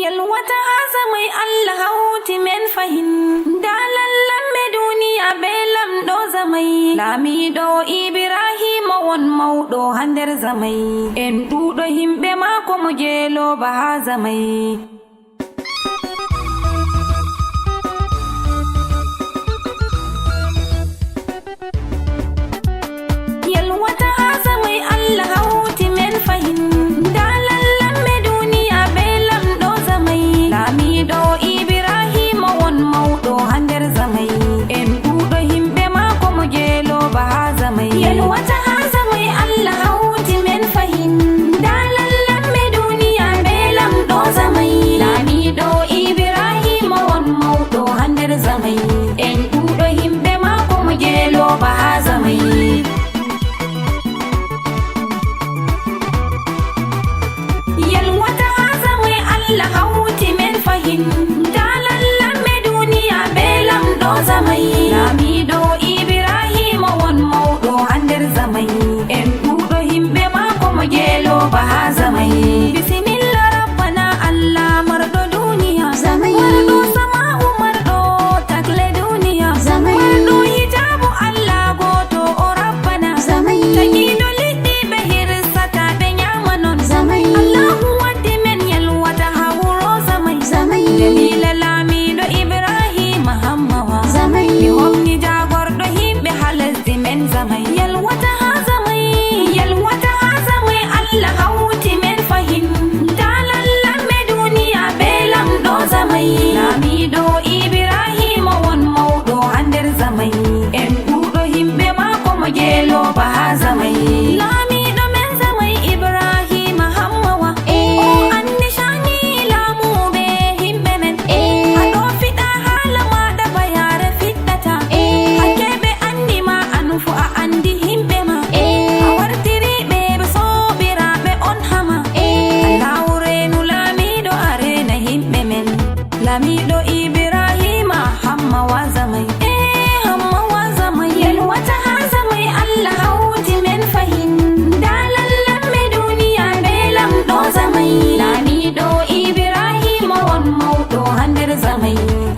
Yalwata azamai Allah hauti men fahin dalallan me duniya belam do zamai lamido Ibrahim won mawdo hander zamai en dudo himbe mako mo jelo ba zamai. Yalwata azamai Allah hauti men fahin dalallan me duniya belam do zamai lamido Ibrahim won mawdo hander zamai en dudo himbe mako mo jelo ba zamai. Yalwata azamai Allah hauti men fahin dalallan me duniya belam do zamai lamido Ibrahim won mawdo hander zamai en dudo himbe mako mo jelo ba zamai. Yalwata azamai Allah hauti men fahin dalallan me duniya belam do zamai lamido Ibrahim won mawdo hander zamai en dudo himbe mako mo jelo ba zamai. Bismillah rabbana Allah mardo duniya zamai mardo sama'u mardo takle duniya zamai mardo hijabu Allah goto o rabbana zamai tagido liddi be hirsata be nyamanon zamai. Allahu waddi men yalwata hawro zamai zamai dalila lamido Ibrahim hammawa zamai mi hokni jagordo himbe halasdi men zamai. Yalwata zamai Allah hauti men fahin dalallan me duniya belam do zamai lamido Ibrahim won mawdo hander zamai en dudo himbe mako mo jelo ba zamai. Lamido men zamai Ibrahim hammawa o andi shani lamu be himbe men ado fita halama da bayare fitata hakebe andi ma anufu a andi himbe ma awartiri be sobira be on hama Allahurenu lamido arena himbe men lamido Ibrahim hammawa zamai hammawa zamai. Yalwata zamai Allah hauti men fahin dalallan me duniya belam do zamai lamido Ibrahim won mawdo hander zamai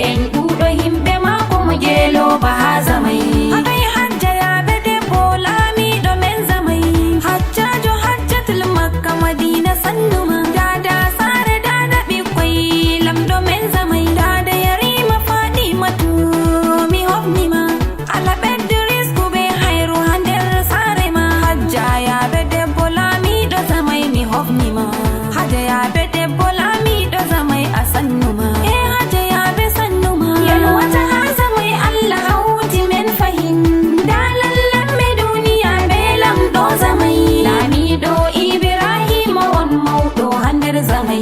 en dudo himbe mako mo jelo ba zamai. Akai hajja ya be debbo lamido men zamai hajjajo hajjatul makka madina sannuma dada sare dada bikkoi lamdo men zamai dada yarima fadimatu mi hofnima ala beddu risku be hayru hander sare ma hajja ya be debbo lamido zamai mi hofnima hajja ya be debbo lamido zamai asannuma hajja ya be sannuma. Yalwata zamai Allah hauti men fahin dalallan me duniya belam do zamai lamido Ibrahim won mawdo hander zamai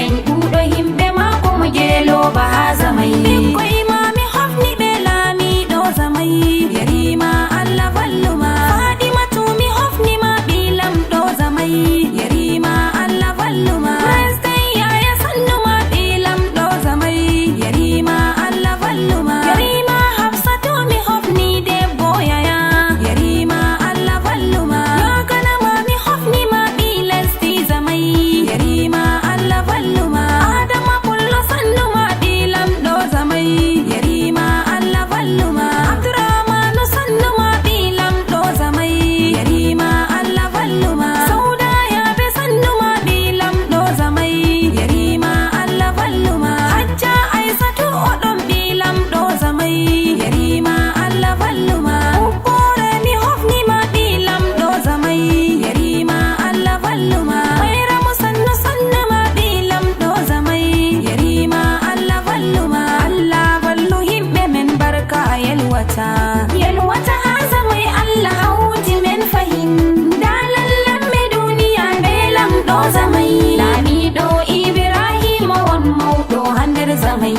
en dudo himbe mako mo jelo ba zamai. Bikkoi ma mi hofni be lamido zamai yarima Allah valluma fadimatu mi hofni ma bilam do zamai yarima Allah valluma prestai ya sannuma bilam do zamai yarima Allah valluma yarima hafsatu mi hofni debbo yaya yarima Allah valluma yakana ma mi hofni ma bilasti zamai yarima Allah valluma adama kullu sannuma bilam do zamai yarima Allah valluma Abdurrahman sannuma bilam do zamai yarima Allah valluma sauda ya be sannuma bilam do zamai yarima Allah valluma hajja aisatu odon bilam do zamai yarima Allah valluma ukore mi hofni ma bilam do zamai yarima Allah valluma mayra musannu sannuma bilam do zamai yarima Allah valluma Allah vallu himbe men barka yalwata zamai Allah hauti men fahin dalallan me duniya belam do zamai lamido Ibrahim won mawdo hander zamai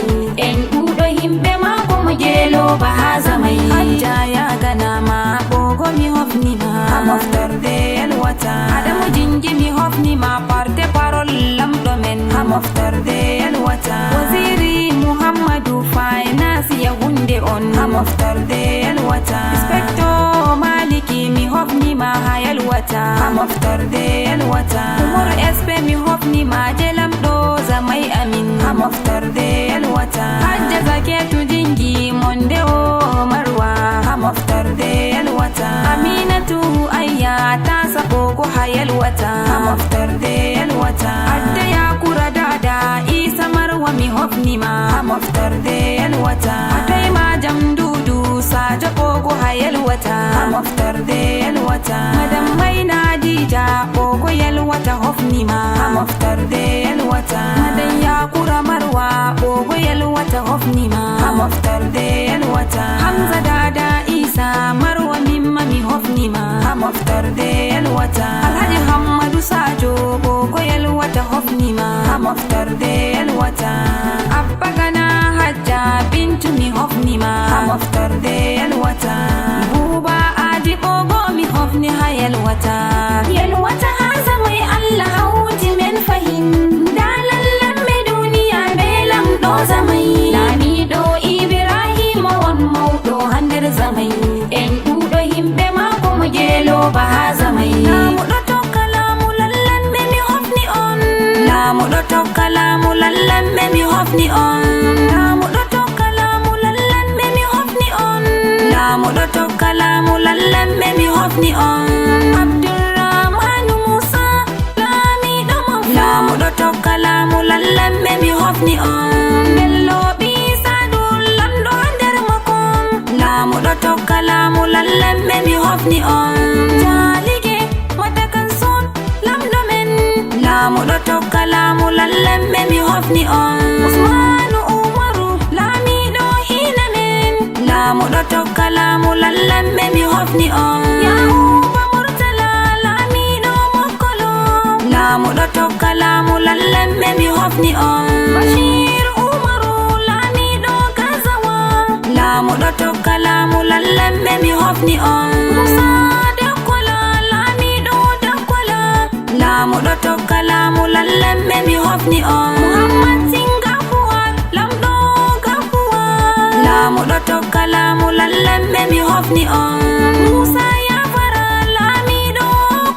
en dudo himbe mako mo jelo ba zamai. Hajja ya gana ma bogo mi hofni ma hamoftorde yalwata adamu jinji mi hofni ma parte parol lamdo men hamoftorde yalwata waziri Muhammadu finance ya hunde on hamoftorde yalwata inspector maliki mi hofni ma hayalwata hamoftorde yalwata umur espe mi hofni ma jelam do zamai amin hamoftar de yalwata hajja zaketu jingi monde o marwa hamoftar de yalwata aminatu ayya ta sako ko hayalwata hamoftar de yalwata adda ya kura dada isa marwa mi hofni ma hamoftar de yalwata atai ma jamdudu saja ko hayalwata hamoftar de yalwata madam maina dija ko yalwata hofni ma hamoftar de yalwata madan ya kura marwa ko yalwata hofni ma hamoftar de yalwata hamza dada isa marwa mimma mi hofni ma hamoftar de yalwata alhaji hammadu sajo ko yalwata hofni ma hamoftar de yalwata abba gana hajja bintu mi hofni ma hamoftar de yalwata buba adi ogo mi hofni ha yalwata yalwata haza mai Allah hauti men fahim dalallan me duniya belam do zamai lami do ibrahim won mawdo hander zamai en dudo himbe ma ko mo jelo ba ha zamai lamu do tokkalamu lallan me mi hofni on lamu do tokkalamu lallan me mi hofni on lamu do tokkalamu lallan me mi hofni on lamu do tokkalamu lallan me mi hofni on abdurrahman musa lami do mo lamu do tokkalamu lallan me mi hofni on bello bi sadul lando hander makom lamu do tokkalamu lallan me mi hofni on jalige matakan son lamdo men lamu do tokkalamu lallan me mi hofni on usmanu umaru lami do hina men lamu do tokkalamu lallan me mi hofni on yahuba murtala lami do mokolo lamu do tokkalamu lallan me mi hofni on bashir umaru lami do gazawa lamu do tokkalamu lallan me mi hofni on musa dakola lami do dakola lamu do tokkalamu lallan me mi hofni on muhammad singafuwa lamdo gafuwa lamu do tokkalamu lallan me mi hofni on musa yafara lami do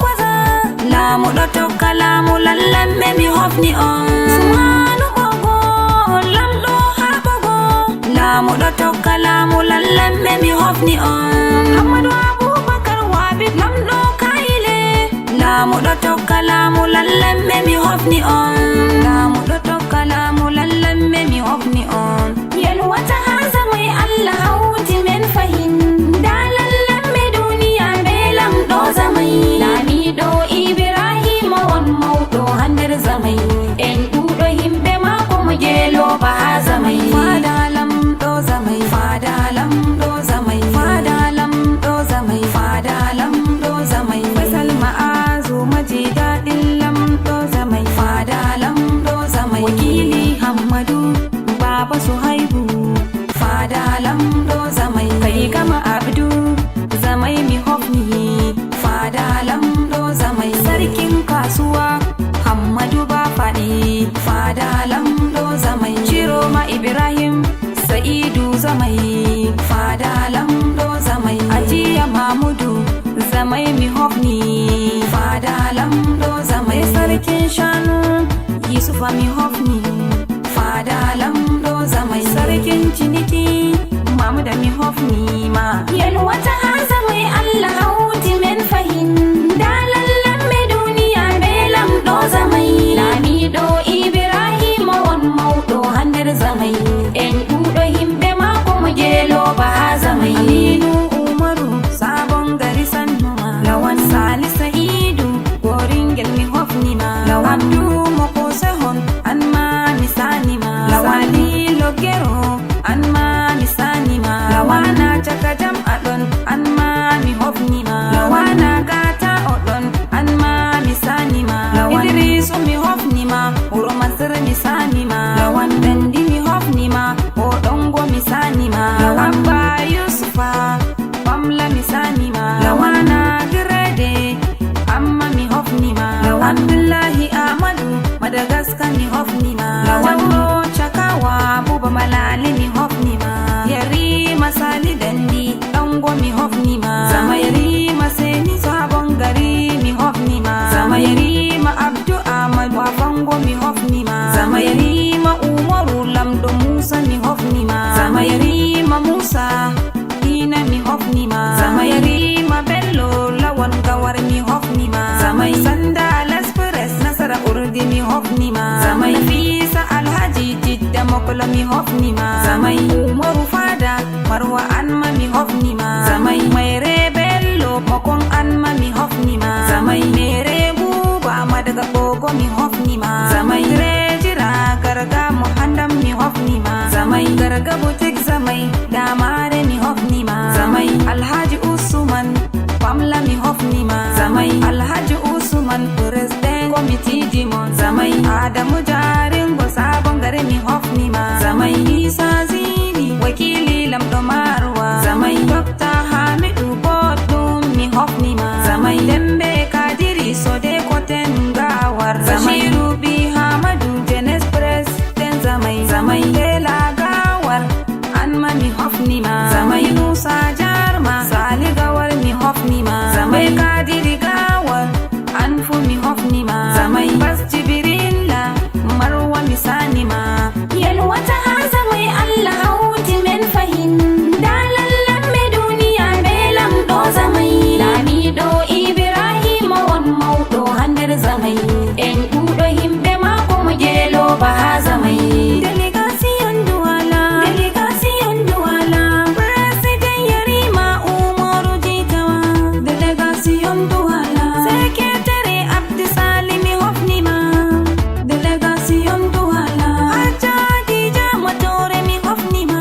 kwaza lamu do tokkalamu lallan me mi hofni on sumanu bogo lamdo ha bogo lamu do tokkalamu lallan me mi hofni on hamadu abubakar wabib lamdo kaile lamu do tokkalamu lallan me mi hofni on lamu do tokkalamu lallan me mi hofni on yalwata haza mai Allah hauti men fahim dalallan me duniya belam do zamai lami do ibrahim won mawdo hander zamai en dudo himbe ma ko mo jelo ba zamai fadalam do zamai fadalam do zamai fadalam do zamai fadalam do zamai fasal ma'azu majida dillam do zamai fadalam do zamai wakili hammadu baba suhaibu fadalam do zamai kai gama abdu zamai mi hofni fadalam do zamai sarkin kasuwa hammadu ba fadi fadalam do zamai ciro ma ibrahim sa'idu zamai fadalam do zamai ajiya mamudu zamai mi hofni fadalam do zamai sarkin shanu yusufa mi hofni fadalam do zamai sarkin ciniki mamuda mi hofni ma yalwata haza mai Allah hauti men fahim dalallan me duniya belam do zamai lami do ibrahim won mawdo hander zamai en dudo himbe ma ko mo jelo ba zamai aminu umaru sabon gari sannuma lawan salisa idu goringel mi hofni ma lawan du mo ko sehon an ma misani ma lawali logero an ma misani ma lawana chaka jam adon an ma mi hofni ma lawana gata odon an ma misani ma lawan idris mi hofni ma uro masir misani ma lawan dandi mi hofni ma o dongo misani ma lawan ba yusufa pamla misani ma lawana grade amma mi hofni ma lawan abdullahi ahmadu madagascar mi hofni ma lawan chakawa buba malali mi hofni ma yari masali dandi zamai sanda l'express nasara urdi mi hofnima zamai fisa alhaji jidda mokolo mi hofnima zamai umaru fada marwa anma mi hofnima zamai maire bello mokon anma mi hofnima zamai mere buba madaga bogo mi hofnima zamai rejira garga muhandam mi hofnima zamai garga butik zamai damare mi hofnima zamai alhaji usman pamla mi hofnima zamai alhaji usman president committee dimon zamai adamu jaringo sabon gare mi hofnima zamai isa zini wakili lamdo marwa zamai dr hamidu bodum mi hofnima zamai dembe kadiri sode koten gawar bashiru bi hamadu jenes president zamai zamai lela gawar anma mi hofnima zamai musa jarma sali gawar mi hofnima zamai kadiri gawar anfu mi hofnima zamai bas jibirilla marwa mi sanima yalwata haza mai allah hauti men fahin dalallan me duniya belam do zamai lamido ibrahim won maudo hander zamai en dudo himbe mako mo jelo ba zamai delegation duwala president yarima umaru jitawa delegation duwala secretary abdisalim hofnima delegation duwala ajadi jamatore mi hofnima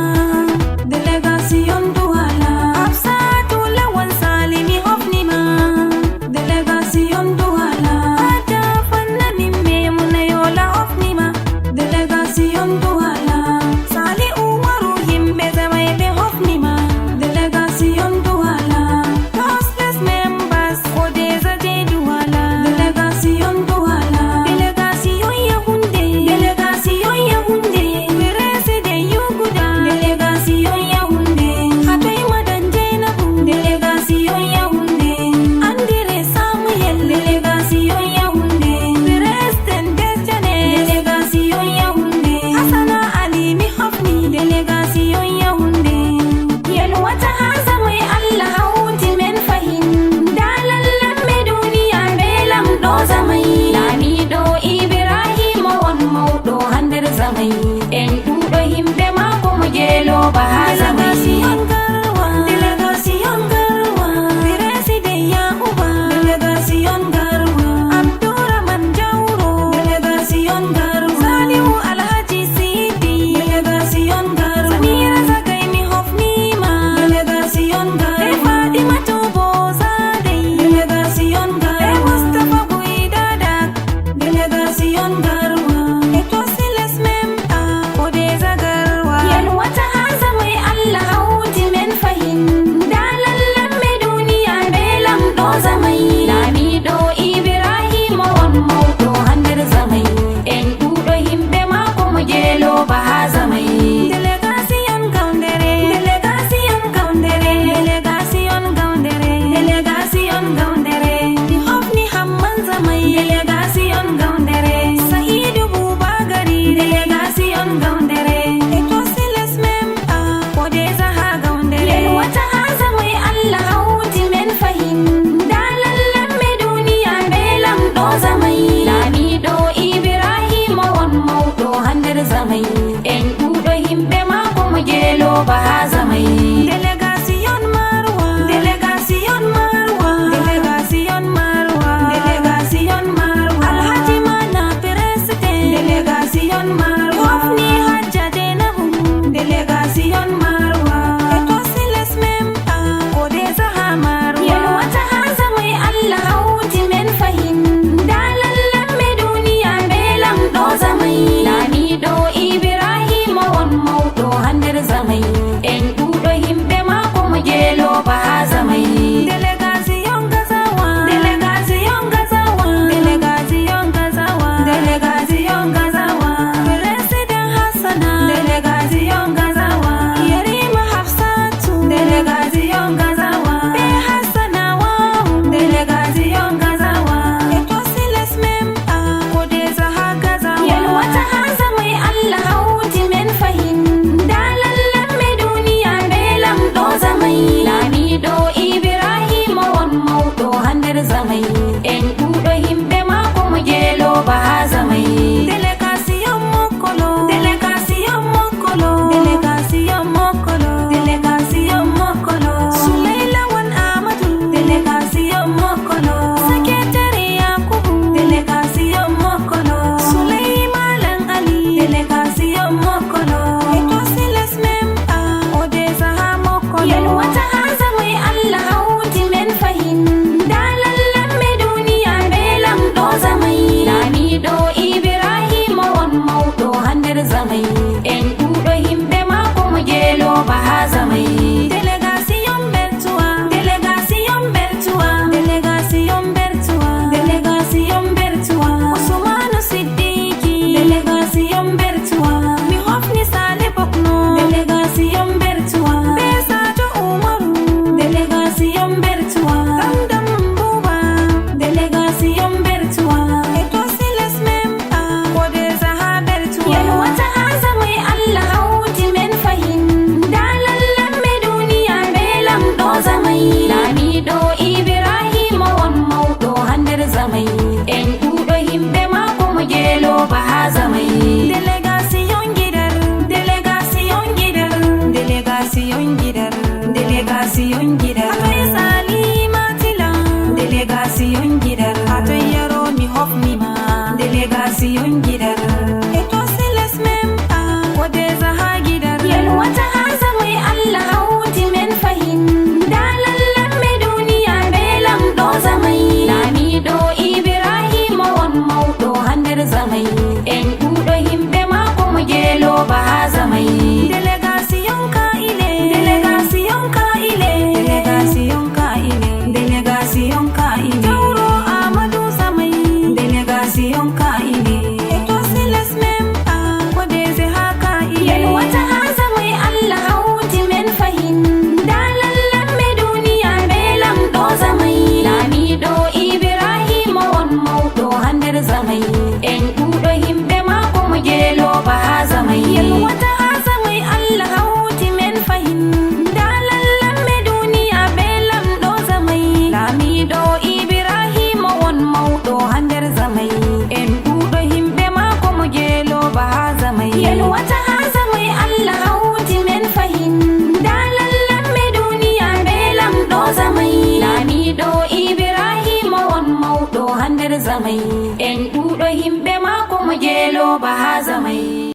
delegation duwala absatu lawan salimi hofnima delegation duwala ada fanna mimme munayola hofnima delegation duwala sali umaru himbe zamai be hofnima delegation duwala hostless members odeza je duwala delegation duwala delegation yahunde president yuguda delegation yahunde hatoy madan jainabu delegation yahunde andire samuel delegation yahunde president destiny delegation yahunde hasana ali mi hofni delegation yahunde yalwata haza mai allah hauti men fahin dalallan me duniya belam do zamai lamido ibrahim won maudo hander zamai en dudo himbe mako mo jelo ba zamai delegation garwa president yakuba delegation garwa abdurrahman jawro delegation garwa salihu alhaji sidi delegation garwa samira zakai mi hofnima delegation garwa fatima tobo zade delegation garwa mustafa buidada delegation garwa eto siles memba odeza garwa yalwata haza mai allah hauti men fahin dalallan me duniya belam do zamai lamido ibrahim won maudo hander zamai en dudo himbe mako mo jelo ba zamai delegation gaundere ni hofni hamman zamai delegation gaundere saidu bubagari delegation gaundere eto siles memba odeza ha gaundere yalwata haza mai allah hauti men fahin dalallan me duniya belam do zamai lamido ibrahim won maudo hander zamai en dudo himbe mako mo jelo ba zamai delegation marwa alhaji mana president delegation marwa hofni hajja denabu delegation marwa eto siles memba odeza ha marwa yalwata haza mai allah hauti men fahin dalallan me duniya belam do zamai lamido ibrahim won maudo hander zamai en dudo himbe mako mo jelo ba zamai delegation gazawa president yalwata azamai Allah hauti men fahin dalallan me duniya belam do zamai lamido Ibrahim won mawdo hander zamai en dudo himbe mako mo jelo ba zamai yalwata azamai Allah hauti men fahin dalallan me duniya belam do zamai lamido Ibrahim won mawdo hander zamai en dudo himbe mako mo jelo ba zamai